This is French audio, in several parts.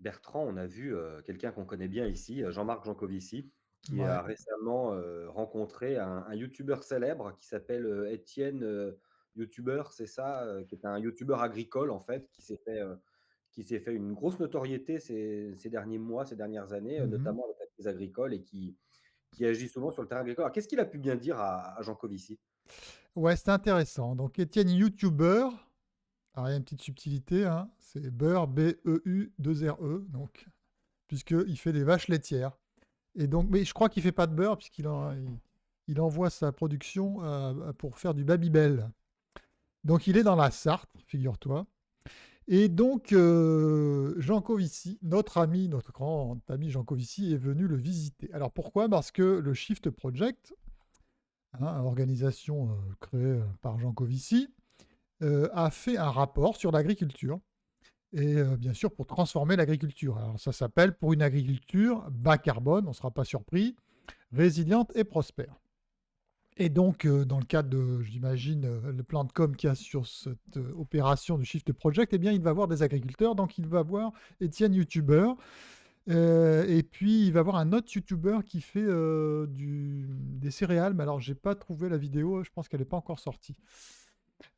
Bertrand, on a vu quelqu'un qu'on connaît bien ici, Jean-Marc Jancovici, qui a Ouais. récemment rencontré un youtubeur célèbre qui s'appelle Étienne Youtubeur, c'est ça, qui est un youtubeur agricole en fait, qui s'est fait une grosse notoriété ces derniers mois, ces dernières années, Mmh. notamment avec la crise agricole et qui agit souvent sur le terrain agricole. Alors, qu'est-ce qu'il a pu bien dire à Jancovici? Ouais, c'est intéressant. Donc Étienne YouTuber, alors il y a une petite subtilité, hein, c'est beurre, B-E-U, 2 R-E, donc puisqu'il fait des vaches laitières. Et donc, mais je crois qu'il fait pas de beurre puisqu'il envoie sa production pour faire du Babybel. Donc il est dans la Sarthe, figure-toi. Et donc Jean Covici, notre grand ami Jean Covici, est venu le visiter. Alors pourquoi? Parce que le Shift Project, hein, organisation créée par Jean Covici, a fait un rapport sur l'agriculture et bien sûr pour transformer l'agriculture. Alors ça s'appelle pour une agriculture bas carbone, on ne sera pas surpris, résiliente et prospère. Et donc, dans le cadre de, j'imagine, le plan de com qu'il y a sur cette opération de Shift Project, eh bien, il va voir des agriculteurs. Donc, il va voir Étienne YouTuber. Et puis, il va voir un autre YouTuber qui fait des céréales. Mais alors, j'ai pas trouvé la vidéo. Je pense qu'elle n'est pas encore sortie.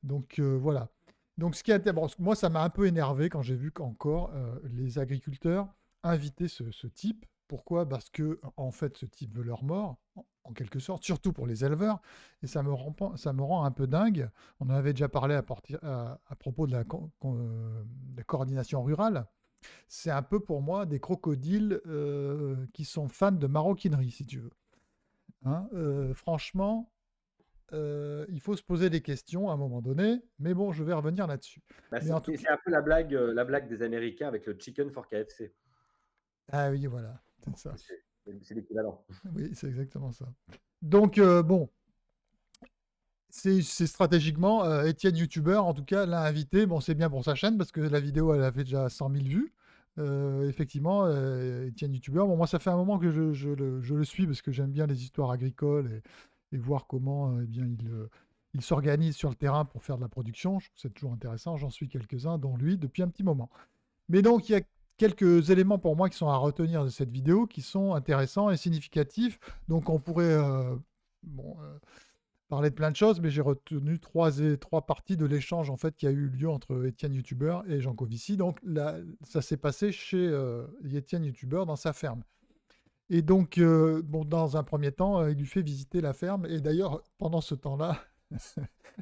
Donc voilà. Donc ce qui est, bon, moi ça m'a un peu énervé quand j'ai vu qu'encore les agriculteurs invitaient ce type. Pourquoi? Parce que en fait ce type veut leur mort, en quelque sorte, surtout pour les éleveurs. Et ça me rend un peu dingue. On en avait déjà parlé à propos de de la coordination rurale. C'est un peu pour moi des crocodiles qui sont fans de maroquinerie, si tu veux. Hein, franchement, il faut se poser des questions à un moment donné, mais bon, je vais revenir là-dessus. Bah, Mais en tout cas, c'est un peu la blague des Américains avec le Chicken for KFC. ah oui, voilà, c'est ça. C'est l'équivalent. Oui, c'est exactement ça. Donc, bon, c'est stratégiquement, Étienne YouTuber, en tout cas, l'a invité. Bon, c'est bien pour sa chaîne parce que la vidéo, elle a fait déjà 100 000 vues. Effectivement, Étienne YouTuber, bon, moi, ça fait un moment que je le suis parce que j'aime bien les histoires agricoles et voir comment eh bien, il s'organise sur le terrain pour faire de la production. Je trouve que c'est toujours intéressant. J'en suis quelques-uns, dont lui, depuis un petit moment. Mais donc, il y a quelques éléments pour moi qui sont à retenir de cette vidéo, qui sont intéressants et significatifs. Donc, on pourrait bon, parler de plein de choses, mais j'ai retenu trois parties de l'échange en fait qui a eu lieu entre Étienne YouTuber et Jean Covici. Donc, là, ça s'est passé chez Étienne YouTuber dans sa ferme. Et donc, bon, dans un premier temps, il lui fait visiter la ferme. Et d'ailleurs, pendant ce temps-là,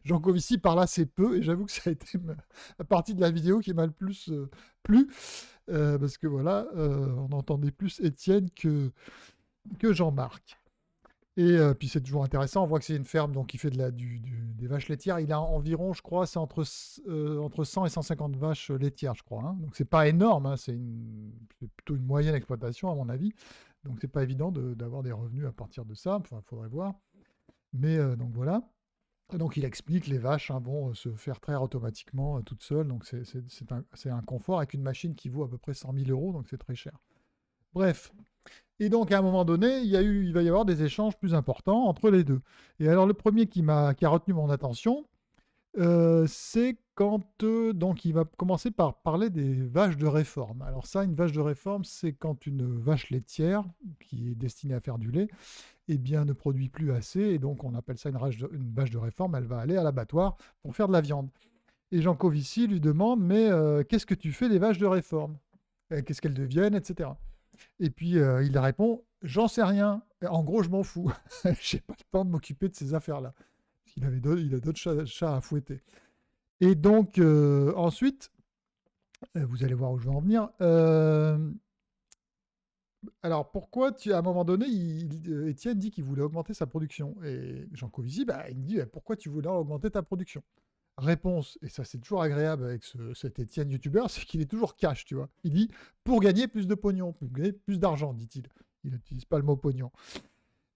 Jean Covici parle assez peu. Et j'avoue que ça a été la partie de la vidéo qui m'a le plus plu. Parce que voilà, on entendait plus Étienne que Jean-Marc. Et puis c'est toujours intéressant, on voit que c'est une ferme donc qui fait des vaches laitières. Il a environ, je crois, c'est entre 100 et 150 vaches laitières, je crois. Hein. Donc c'est pas énorme, hein, c'est plutôt une moyenne exploitation à mon avis. Donc c'est pas évident d'avoir des revenus à partir de ça. Enfin, il faudrait voir. Mais donc voilà. Et donc il explique les vaches hein, vont se faire traire automatiquement toutes seules. Donc c'est un confort avec une machine qui vaut à peu près 100 000 euros, donc c'est très cher. Bref, et donc, à un moment donné, il va y avoir des échanges plus importants entre les deux. Et alors, le premier qui a retenu mon attention, c'est quand donc il va commencer par parler des vaches de réforme. Alors ça, une vache de réforme, c'est quand une vache laitière qui est destinée à faire du lait, eh bien, ne produit plus assez, et donc on appelle ça une vache de réforme. Elle va aller à l'abattoir pour faire de la viande. Et Jean Covici lui demande, mais qu'est-ce que tu fais des vaches de réforme? Qu'est-ce qu'elles deviennent, etc. Et puis il répond, j'en sais rien. En gros, je m'en fous. J'ai pas le temps de m'occuper de ces affaires-là. Il a d'autres chats à fouetter. Et donc ensuite, vous allez voir où je vais en venir. Alors pourquoi à un moment donné, Étienne dit qu'il voulait augmenter sa production et Jean Covici, bah, il me dit pourquoi tu voulais augmenter ta production? Réponse, et ça c'est toujours agréable avec cet Étienne youtubeur, c'est qu'il est toujours cash, tu vois. Il dit pour gagner plus de pognon, pour gagner plus d'argent, dit-il. Il n'utilise pas le mot pognon.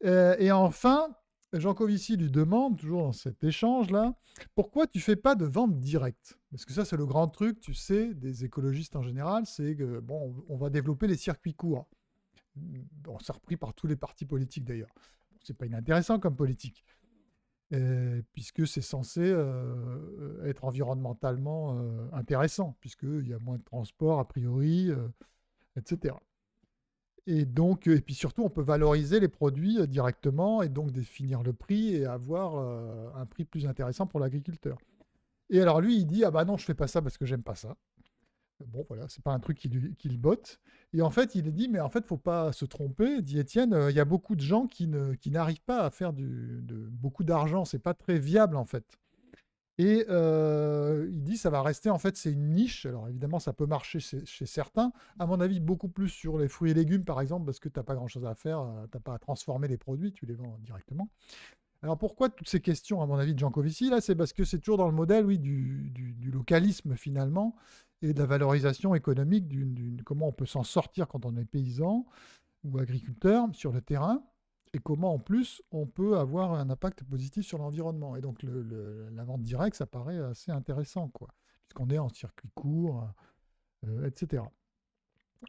Et enfin, Jean Covici lui demande, toujours dans cet échange-là, pourquoi tu fais pas de vente directe? Parce que ça, c'est le grand truc, tu sais, des écologistes en général, c'est que, bon, on va développer les circuits courts. Bon, c'est repris par tous les partis politiques d'ailleurs. C'est pas inintéressant comme politique, puisque c'est censé être environnementalement intéressant, puisqu'il y a moins de transport a priori. etc. Et donc, et puis surtout, on peut valoriser les produits directement et donc définir le prix et avoir un prix plus intéressant pour l'agriculteur. Et alors lui, il dit, ah bah non, je fais pas ça parce que j'aime pas ça. Bon, voilà, c'est pas un truc qui le botte. Et en fait, il a dit, mais en fait, faut pas se tromper, dit Étienne, il y a beaucoup de gens qui n'arrivent pas à faire beaucoup d'argent, c'est pas très viable en fait. Et il dit, ça va rester, en fait, c'est une niche. Alors évidemment, ça peut marcher chez certains. À mon avis, beaucoup plus sur les fruits et légumes, par exemple, parce que tu n'as pas grand-chose à faire, tu n'as pas à transformer les produits, tu les vends directement. Alors pourquoi toutes ces questions, à mon avis, de Jean Covici, là, c'est parce que c'est toujours dans le modèle, oui, du localisme, finalement, et de la valorisation économique, comment on peut s'en sortir quand on est paysan ou agriculteur sur le terrain, et comment en plus on peut avoir un impact positif sur l'environnement. Et donc la vente directe, ça paraît assez intéressant, quoi, puisqu'on est en circuit court, etc.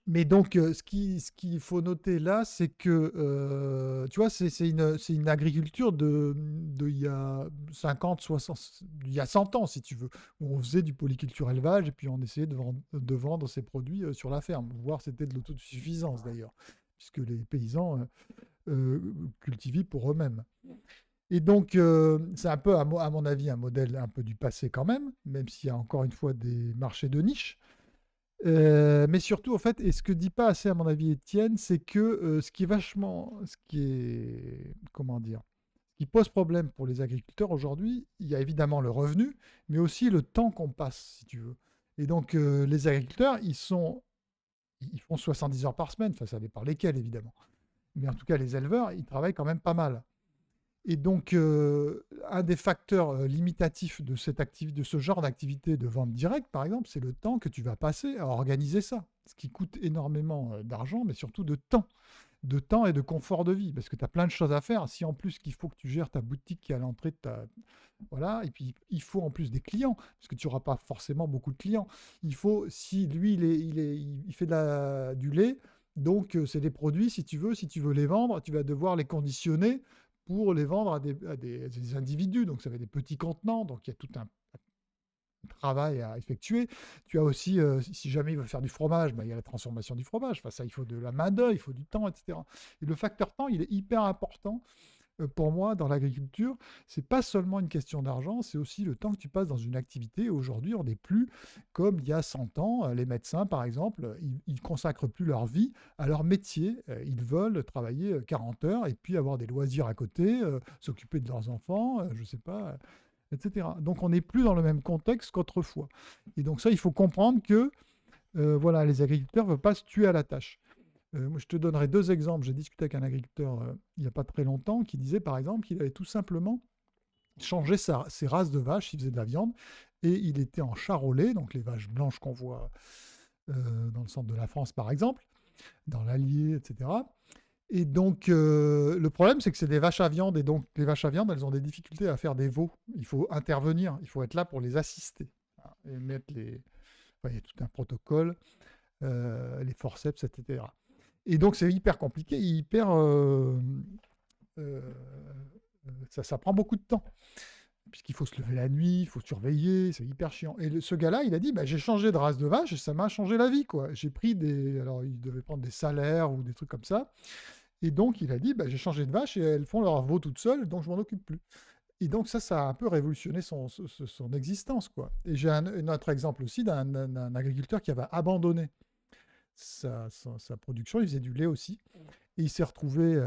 Mais donc, ce qu'il faut noter là, c'est que, tu vois, c'est une agriculture il y a 50, 60, il y a 100 ans, si tu veux, où on faisait du polyculture élevage et puis on essayait de vendre ses produits sur la ferme, voire c'était de l'autosuffisance d'ailleurs, puisque les paysans cultivaient pour eux-mêmes. Et donc, c'est un peu, à mon avis, un modèle un peu du passé quand même s'il y a encore une fois des marchés de niche. Mais surtout, en fait, et ce que dit pas assez, à mon avis, Étienne, c'est que ce qui est, comment dire, ce qui pose problème pour les agriculteurs aujourd'hui, il y a évidemment le revenu, mais aussi le temps qu'on passe, si tu veux. Et donc, les agriculteurs, ils font 70 heures par semaine, enfin, ça dépend lesquels, évidemment. Mais en tout cas, les éleveurs, ils travaillent quand même pas mal. Et donc, un des facteurs limitatifs de ce genre d'activité de vente directe, par exemple, c'est le temps que tu vas passer à organiser ça. Ce qui coûte énormément d'argent, mais surtout de temps et de confort de vie, parce que tu as plein de choses à faire. Si en plus qu'il faut que tu gères ta boutique qui est à l'entrée de ta... Voilà, et puis il faut en plus des clients, parce que tu n'auras pas forcément beaucoup de clients. Il faut, si lui, il fait du lait, donc c'est des produits, si tu veux les vendre, tu vas devoir les conditionner pour les vendre à des individus. Donc ça va être des petits contenants, donc il y a tout un travail à effectuer. Tu as aussi, si jamais il veut faire du fromage, bah, il y a la transformation du fromage. Enfin, ça, il faut de la main-d'œuvre, il faut du temps, etc. Et le facteur temps, il est hyper important pour moi dans l'agriculture. C'est pas seulement une question d'argent, c'est aussi le temps que tu passes dans une activité. Aujourd'hui, on n'est plus comme il y a 100 ans. Les médecins, par exemple, ils consacrent plus leur vie à leur métier. Ils veulent travailler 40 heures et puis avoir des loisirs à côté, s'occuper de leurs enfants, je sais pas, etc. Donc on n'est plus dans le même contexte qu'autrefois. Et donc ça, il faut comprendre que voilà, les agriculteurs ne veulent pas se tuer à la tâche. Moi, je te donnerai deux exemples. J'ai discuté avec un agriculteur il n'y a pas très longtemps qui disait par exemple qu'il avait tout simplement changé ses races de vaches, il faisait de la viande, et il était en charolais, donc les vaches blanches qu'on voit dans le centre de la France par exemple, dans l'Allier, etc. Et donc, le problème, c'est que c'est des vaches à viande, et donc les vaches à viande, elles ont des difficultés à faire des veaux. Il faut intervenir, il faut être là pour les assister. Voilà, et enfin, il y a tout un protocole, les forceps, etc. Et donc, c'est hyper compliqué, euh, ça prend beaucoup de temps, puisqu'il faut se lever la nuit, il faut surveiller, c'est hyper chiant. Et ce gars-là, il a dit, bah, j'ai changé de race de vache et ça m'a changé la vie, quoi. J'ai pris alors il devait prendre des salaires ou des trucs comme ça. Et donc, il a dit, bah, j'ai changé de vache et elles font leur veau toutes seules, donc je m'en occupe plus. Et donc ça a un peu révolutionné son existence, quoi. Et j'ai un autre exemple aussi d'un agriculteur qui avait abandonné sa production. Il faisait du lait aussi. Et il s'est retrouvé,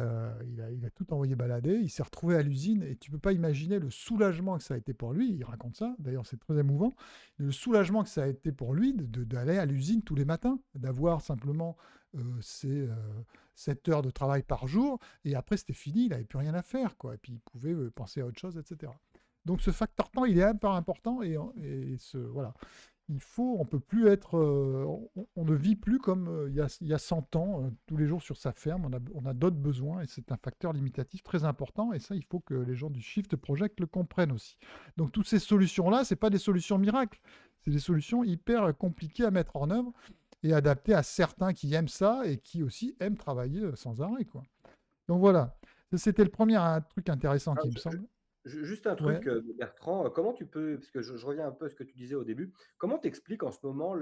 il a tout envoyé balader, il s'est retrouvé à l'usine, et tu peux pas imaginer le soulagement que ça a été pour lui. Il raconte ça, d'ailleurs c'est très émouvant, le soulagement que ça a été pour lui d'aller à l'usine tous les matins, d'avoir simplement ses 7 heures de travail par jour, et après c'était fini, il n'avait plus rien à faire, quoi. Et puis il pouvait penser à autre chose, etc. Donc ce facteur temps, il est un peu important, voilà. On peut plus être, on ne vit plus comme il y a 100 ans, tous les jours sur sa ferme. On a d'autres besoins et c'est un facteur limitatif très important. Et ça, il faut que les gens du Shift Project le comprennent aussi. Donc, toutes ces solutions-là, c'est pas des solutions miracles. C'est des solutions hyper compliquées à mettre en œuvre et adaptées à certains qui aiment ça et qui aussi aiment travailler sans arrêt, quoi. Donc, voilà. Ça, c'était le premier truc intéressant Ah, qui me semble. juste un Ouais. truc, Bertrand, comment tu peux parce que je reviens un peu à ce que tu disais au début. Comment tu expliques en ce moment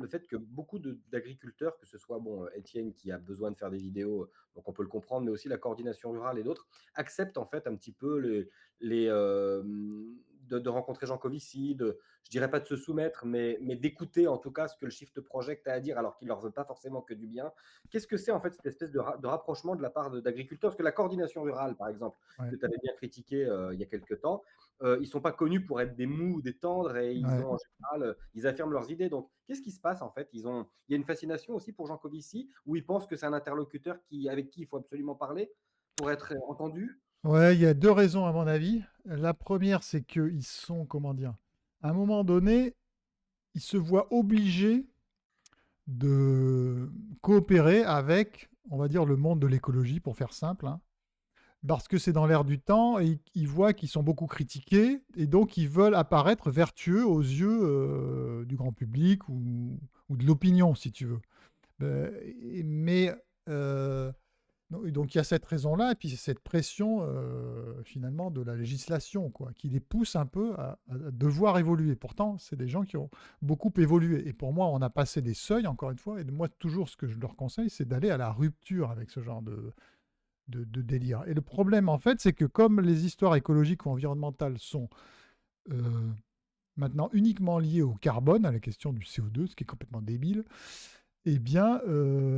le fait que beaucoup d'agriculteurs, que ce soit bon, Étienne qui a besoin de faire des vidéos, donc on peut le comprendre, mais aussi la coordination rurale et d'autres, acceptent en fait un petit peu de rencontrer Jean Covici, je dirais pas de se soumettre, mais d'écouter en tout cas ce que le Shift Project a à dire, alors qu'il leur veut pas forcément que du bien. Qu'est-ce que c'est en fait cette espèce de rapprochement de la part d'agriculteurs? Parce que la coordination rurale, par exemple, Ouais, que tu avais bien critiqué il y a quelques temps, ils sont pas connus pour être des mous ou des tendres et ils ouais. ont en général, ils affirment leurs idées. Donc, qu'est-ce qui se passe en fait? Il y a une fascination aussi pour Jean Covici, où ils pensent que c'est un interlocuteur avec qui il faut absolument parler pour être entendu? Ouais, il y a 2 raisons à mon avis. La première, c'est qu'ils sont, comment dire? À un moment donné, ils se voient obligés de coopérer avec, on va dire, le monde de l'écologie, pour faire simple, hein. Parce que c'est dans l'air du temps et ils voient qu'ils sont beaucoup critiqués et donc ils veulent apparaître vertueux aux yeux, du grand public ou de l'opinion, si tu veux. Mais donc il y a cette raison-là et puis cette pression, finalement de la législation quoi, qui les pousse un peu à devoir évoluer. Pourtant, c'est des gens qui ont beaucoup évolué et pour moi, on a passé des seuils encore une fois et moi toujours ce que je leur conseille, c'est d'aller à la rupture avec ce genre de délire. Et le problème en fait, c'est que comme les histoires écologiques ou environnementales sont, heu, maintenant uniquement liées au carbone, à la question du CO2, ce qui est complètement débile, eh bien,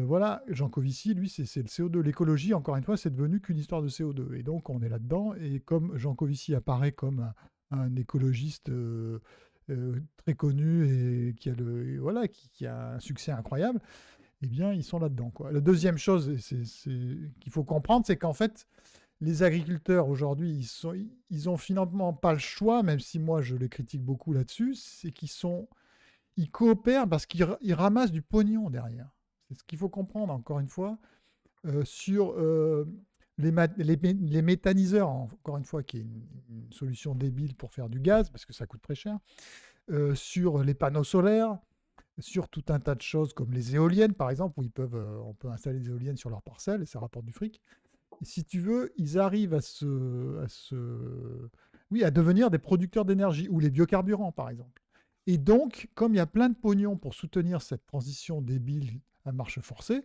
voilà, Jean Covici, lui, c'est le CO2. L'écologie, encore une fois, c'est devenu qu'une histoire de CO2 et donc on est là-dedans et comme Jean Covici apparaît comme un écologiste, très connu et qui a voilà, qui a un succès incroyable, eh bien, ils sont là-dedans, quoi. La deuxième chose qu'il faut comprendre, c'est qu'en fait, les agriculteurs aujourd'hui, ils ont finalement pas le choix, même si moi je les critique beaucoup là-dessus, c'est ils coopèrent parce qu'ils ramassent du pognon derrière. C'est ce qu'il faut comprendre, encore une fois, sur les méthaniseurs, encore une fois, qui est une solution débile pour faire du gaz, parce que ça coûte très cher, sur les panneaux solaires, sur tout un tas de choses comme les éoliennes, par exemple, où on peut installer des éoliennes sur leur parcelle et ça rapporte du fric. Et si tu veux, ils arrivent oui, à devenir des producteurs d'énergie, ou les biocarburants, par exemple. Et donc, comme il y a plein de pognon pour soutenir cette transition débile à marche forcée,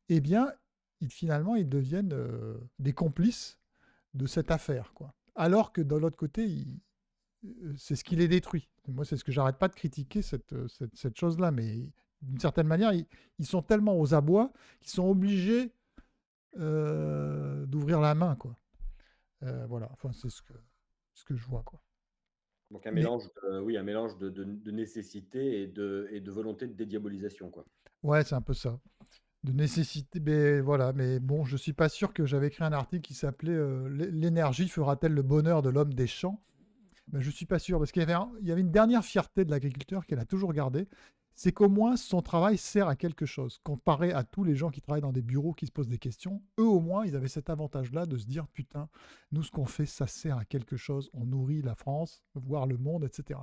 eh bien, finalement, ils deviennent des complices de cette affaire, quoi. Alors que de l'autre côté, c'est ce qui les détruit. Et moi, c'est ce que j'arrête pas de critiquer, cette chose-là. Mais d'une certaine manière, ils sont tellement aux abois qu'ils sont obligés d'ouvrir la main, quoi. Voilà, enfin, c'est ce que je vois, quoi. Donc un Mais mélange, oui, un mélange de nécessité et de volonté de dédiabolisation, quoi. ouais, c'est un peu ça. De nécessité, mais voilà. Mais bon, je suis pas sûr que j'avais écrit un article qui s'appelait L'énergie fera-t-elle le bonheur de l'homme des champs? Ben, je suis pas sûr, parce il y avait une dernière fierté de l'agriculteur qu'elle a toujours gardée, c'est qu'au moins son travail sert à quelque chose. Comparé à tous les gens qui travaillent dans des bureaux qui se posent des questions, eux au moins, ils avaient cet avantage-là de se dire, putain, nous ce qu'on fait, ça sert à quelque chose, on nourrit la France, voire le monde, etc.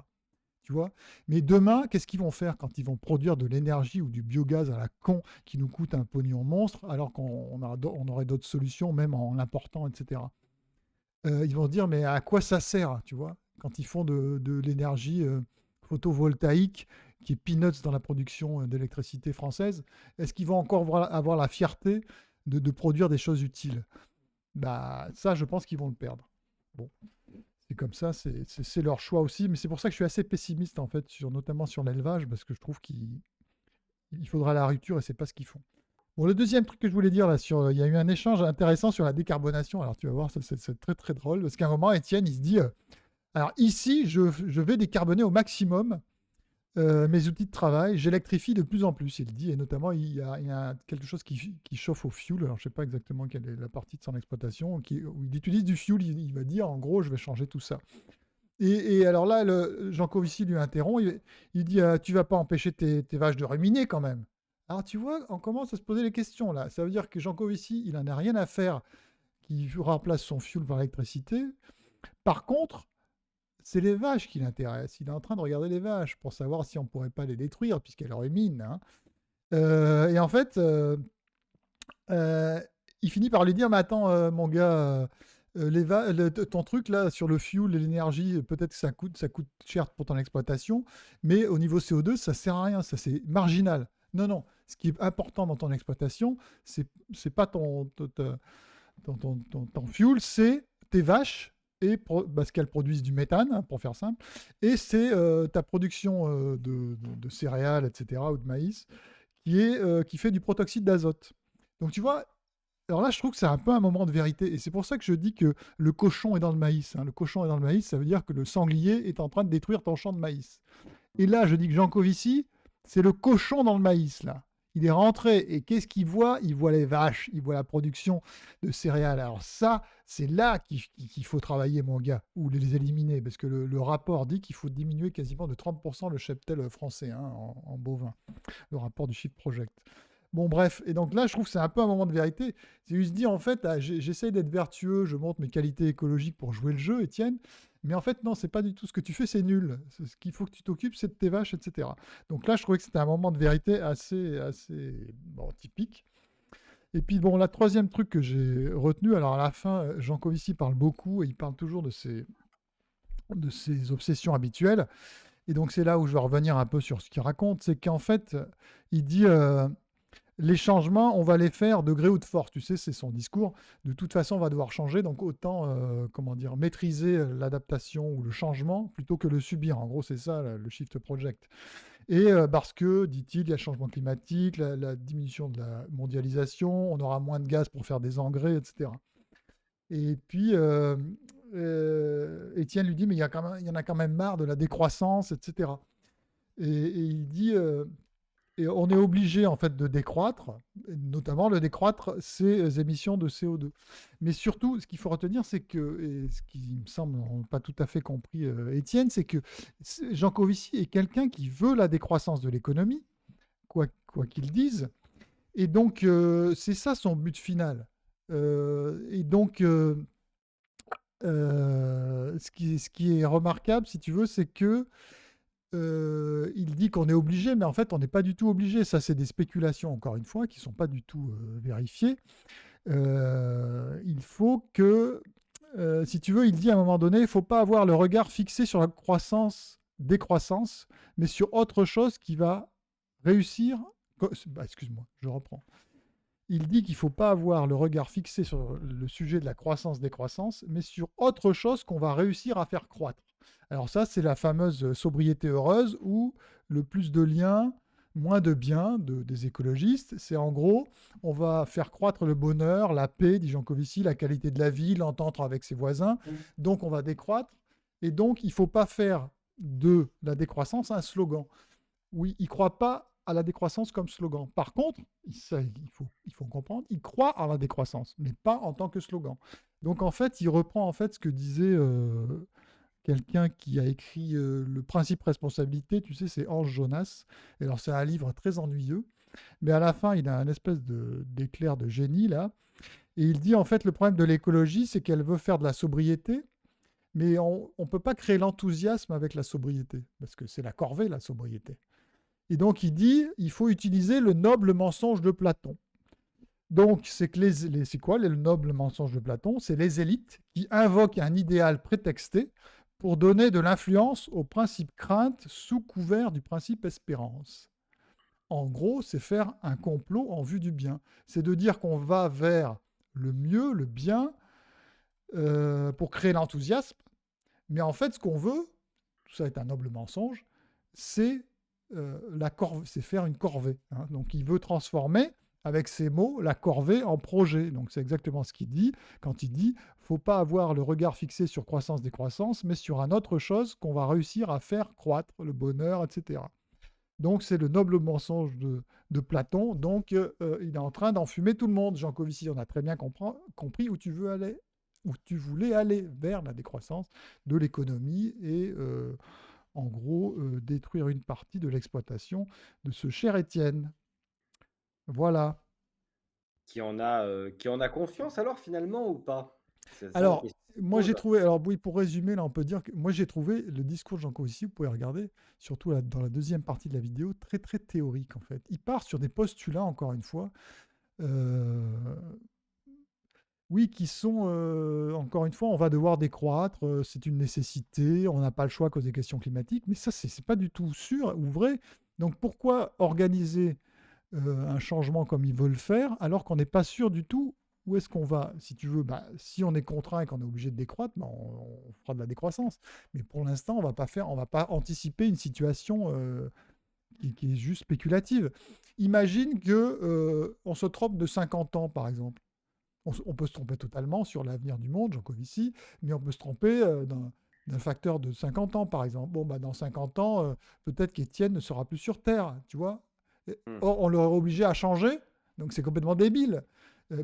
Tu vois? Mais demain, qu'est-ce qu'ils vont faire quand ils vont produire de l'énergie ou du biogaz à la con qui nous coûte un pognon monstre, alors on aurait d'autres solutions, même en l'important, etc. Ils vont se dire: «Mais à quoi ça sert?» Tu vois? Quand ils font de l'énergie, photovoltaïque qui est peanuts dans la production, d'électricité française, est-ce qu'ils vont encore avoir la fierté de produire des choses utiles? Bah, ça, je pense qu'ils vont le perdre. Bon, c'est comme ça, c'est leur choix aussi, mais c'est pour ça que je suis assez pessimiste, en fait, notamment sur l'élevage, parce que je trouve qu'il faudra la rupture et c'est pas ce qu'ils font. Bon, le deuxième truc que je voulais dire là, il y a eu un échange intéressant sur la décarbonation. Alors, tu vas voir, c'est très très drôle parce qu'à un moment, Étienne, il se dit alors ici, je vais décarboner au maximum mes outils de travail, j'électrifie de plus en plus, il dit, et notamment, il y a quelque chose qui chauffe au fioul. Alors, je ne sais pas exactement quelle est la partie de son exploitation, où il utilise du fioul, il va dire en gros, je vais changer tout ça. Et alors là, Jean Covici lui interrompt, il dit tu vas pas empêcher tes vaches de ruminer quand même. Alors tu vois, on commence à se poser les questions là. Ça veut dire que Jean Covici, il en a rien à faire qui remplace son fioul par l'électricité. Par contre, c'est les vaches qui l'intéressent. Il est en train de regarder les vaches pour savoir si on pourrait pas les détruire puisqu'elles ruminent, hein. Et en fait, euh, il finit par lui dire, mais attends, mon gars, ton truc là sur le fuel et l'énergie, peut-être que ça coûte cher pour ton exploitation, mais au niveau CO2, ça sert à rien, ça c'est marginal. Non, non, ce qui est important dans ton exploitation, c'est pas ton fuel, c'est tes vaches, parce qu'elles produisent du méthane, hein, pour faire simple, et c'est ta production de céréales, etc., ou de maïs, qui fait du protoxyde d'azote. Donc tu vois, alors là, je trouve que c'est un peu un moment de vérité. Et c'est pour ça que je dis que le cochon est dans le maïs, hein. Le cochon est dans le maïs, ça veut dire que le sanglier est en train de détruire ton champ de maïs. Et là, je dis que Jean Covici, c'est le cochon dans le maïs, là. Il est rentré et qu'est-ce qu'il voit? Il voit les vaches, il voit la production de céréales. Alors ça, c'est là qu'il faut travailler, mon gars, ou les éliminer, parce que le rapport dit qu'il faut diminuer quasiment de 30% le cheptel français, hein, en bovin, le rapport du Shift Project. Bon, bref, et donc là, je trouve que c'est un peu un moment de vérité. C'est où il se dit, en fait, ah, j'essaye d'être vertueux, je montre mes qualités écologiques pour jouer le jeu, Étienne, mais en fait, non, c'est pas du tout ce que tu fais, c'est nul. Ce qu'il faut que tu t'occupes, c'est de tes vaches, etc. Donc là, je trouvais que c'était un moment de vérité assez bon, typique. Et puis, bon, la troisième truc que j'ai retenu, alors à la fin, Jean Covici parle beaucoup et il parle toujours de ses obsessions habituelles. Et donc, c'est là où je vais revenir un peu sur ce qu'il raconte, c'est qu'en fait, il dit les changements, on va les faire de gré ou de force. Tu sais, c'est son discours. De toute façon, on va devoir changer, donc autant, comment dire, maîtriser l'adaptation ou le changement plutôt que le subir. En gros, c'est ça le Shift Project. Et parce que, dit-il, il y a le changement climatique, la diminution de la mondialisation, on aura moins de gaz pour faire des engrais, etc. Et puis, Étienne lui dit, mais il y en a quand même marre de la décroissance, etc. Et il dit, et on est obligé en fait de décroître, notamment le décroître ses émissions de CO2. Mais surtout, ce qu'il faut retenir, c'est que, et ce qui me semble pas tout à fait compris, Étienne, c'est que Jean Covici est quelqu'un qui veut la décroissance de l'économie, quoi qu'il dise, et donc c'est ça son but final. Et donc, ce qui est remarquable, si tu veux, c'est que il dit qu'on est obligé, mais en fait, on n'est pas du tout obligé. Ça, c'est des spéculations, encore une fois, qui ne sont pas du tout vérifiées. Il faut que, si tu veux, il dit à un moment donné, il ne faut pas avoir le regard fixé sur la croissance, décroissance, mais sur autre chose qui va réussir. Excuse-moi, je reprends. Il dit qu'il ne faut pas avoir le regard fixé sur le sujet de la croissance-décroissance, mais sur autre chose qu'on va réussir à faire croître. Alors ça, c'est la fameuse sobriété heureuse où le plus de liens, moins de biens des écologistes. C'est en gros, on va faire croître le bonheur, la paix, dit Jean Covici, la qualité de la vie, l'entente avec ses voisins. Donc on va décroître. Et donc, il ne faut pas faire de la décroissance un slogan. Oui, il ne croit pas à la décroissance comme slogan. Par contre, il faut comprendre, il croit à la décroissance, mais pas en tant que slogan. Donc en fait, il reprend en fait ce que disait quelqu'un qui a écrit Le principe responsabilité, tu sais, c'est Ange Jonas. Et alors c'est un livre très ennuyeux, mais à la fin, il a un espèce d'éclair de génie là. Et il dit en fait le problème de l'écologie, c'est qu'elle veut faire de la sobriété, mais on ne peut pas créer l'enthousiasme avec la sobriété, parce que c'est la corvée, la sobriété. Et donc il dit, il faut utiliser le noble mensonge de Platon. Donc c'est que c'est quoi le noble mensonge de Platon? C'est les élites qui invoquent un idéal prétexté pour donner de l'influence au principe crainte sous couvert du principe espérance. En gros, c'est faire un complot en vue du bien. C'est de dire qu'on va vers le mieux, le bien, pour créer l'enthousiasme. Mais en fait, ce qu'on veut, tout ça est un noble mensonge, c'est c'est faire une corvée, hein. Donc il veut transformer, avec ces mots, la corvée en projet. Donc c'est exactement ce qu'il dit quand il dit faut pas avoir le regard fixé sur croissance-décroissance, mais sur un autre chose qu'on va réussir à faire croître, le bonheur, etc. Donc c'est le noble mensonge de Platon. Donc il est en train d'enfumer tout le monde. Jean Covici en a très bien compris où tu veux aller, où tu voulais aller vers la décroissance de l'économie et en gros, détruire une partie de l'exploitation de ce cher Étienne. Voilà. Qui en a conscience alors finalement ou pas? C'est ça la Alors, question que je moi pose. j'ai trouvé, alors oui, pour résumer, là on peut dire que moi j'ai trouvé le discours de Jean Covici, vous pouvez regarder, surtout là, dans la deuxième partie de la vidéo, très très théorique en fait. Il part sur des postulats, encore une fois, euh, Oui, qui sont, encore une fois, on va devoir décroître, c'est une nécessité, on n'a pas le choix à cause des questions climatiques, mais ça, c'est pas du tout sûr ou vrai. Donc pourquoi organiser, un changement comme ils veulent faire, alors qu'on n'est pas sûr du tout où est-ce qu'on va? Si tu veux, bah, si on est contraint et qu'on est obligé de décroître, bah, on fera de la décroissance. Mais pour l'instant, on va pas anticiper une situation, qui est juste spéculative. Imagine que, on se trompe de 50 ans, par exemple. On peut se tromper totalement sur l'avenir du monde, Jancovici, mais on peut se tromper d'un facteur de 50 ans, par exemple. Bon, bah, dans 50 ans, peut-être qu'Étienne ne sera plus sur Terre, tu vois. Mmh. Or, on l'aurait obligé à changer, donc c'est complètement débile.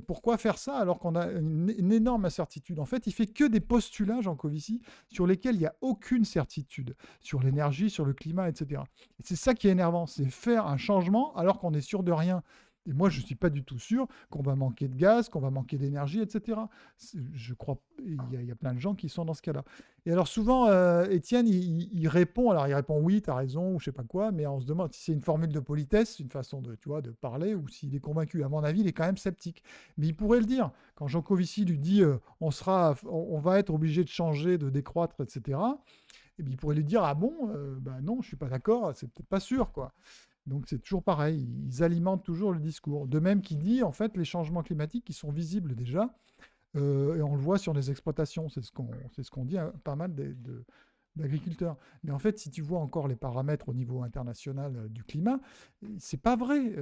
Pourquoi faire ça alors qu'on a une énorme incertitude? En fait, il fait que des postulats, Jancovici, sur lesquels il n'y a aucune certitude, sur l'énergie, sur le climat, etc. Et c'est ça qui est énervant, c'est faire un changement alors qu'on est sûr de rien. Et moi, je ne suis pas du tout sûr qu'on va manquer de gaz, qu'on va manquer d'énergie, etc. Je crois, il y a plein de gens qui sont dans ce cas-là. Et alors souvent, Étienne, il répond, alors il répond oui, tu as raison, ou je sais pas quoi, mais on se demande si c'est une formule de politesse, une façon de, tu vois, de parler, ou s'il est convaincu. À mon avis, il est quand même sceptique. Mais il pourrait le dire. Quand Jean Covici lui dit on va être obligé de changer, de décroître, etc., et bien, il pourrait lui dire ah bon, ben non, je suis pas d'accord, c'est peut-être pas sûr, quoi. Donc c'est toujours pareil, ils alimentent toujours le discours. De même qu'il dit, en fait, les changements climatiques qui sont visibles déjà, et on le voit sur les exploitations, c'est ce qu'on dit hein, pas mal d'agriculteurs. Mais en fait, si tu vois encore les paramètres au niveau international du climat, c'est pas vrai.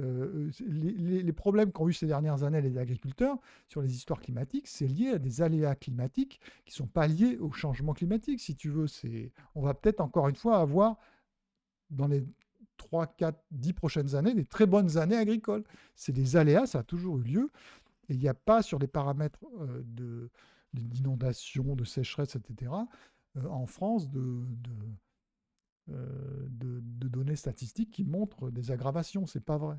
Les problèmes qu'ont eu ces dernières années les agriculteurs sur les histoires climatiques, c'est lié à des aléas climatiques qui sont pas liés au changement climatique, si tu veux. On va peut-être encore une fois avoir dans les 3, 4, 10 prochaines années des très bonnes années agricoles. C'est des aléas, ça a toujours eu lieu. Et il n'y a pas sur les paramètres d'inondation, de sécheresse, etc., en France, de données statistiques qui montrent des aggravations. C'est pas vrai.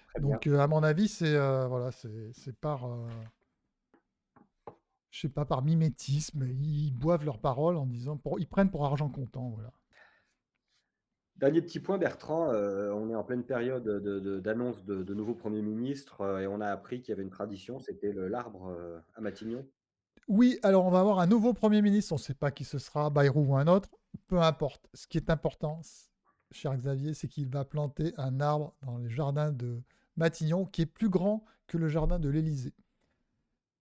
Très bien. Donc, à mon avis, voilà, c'est par, je sais pas, par mimétisme. Ils boivent leurs paroles en disant, ils prennent pour argent comptant. Voilà. Dernier petit point Bertrand, on est en pleine période d'annonce de nouveaux premiers ministres, et on a appris qu'il y avait une tradition, c'était l'arbre, à Matignon. Oui, alors on va avoir un nouveau Premier ministre, on ne sait pas qui ce sera, Bayrou ou un autre, peu importe. Ce qui est important, cher Xavier, c'est qu'il va planter un arbre dans les jardins de Matignon qui est plus grand que le jardin de l'Élysée.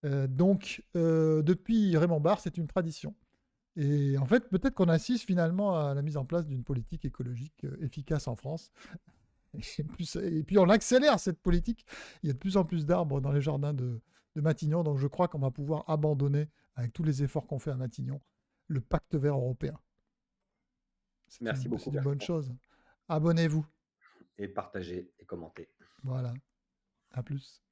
Depuis Raymond Barre, c'est une tradition. Et en fait, peut-être qu'on assiste finalement à la mise en place d'une politique écologique efficace en France. Et puis on accélère cette politique. Il y a de plus en plus d'arbres dans les jardins de Matignon, donc je crois qu'on va pouvoir abandonner, avec tous les efforts qu'on fait à Matignon, le pacte vert européen. Merci beaucoup C'est une bonne Bertrand, chose. Abonnez-vous. et partagez et commentez. Voilà. À plus.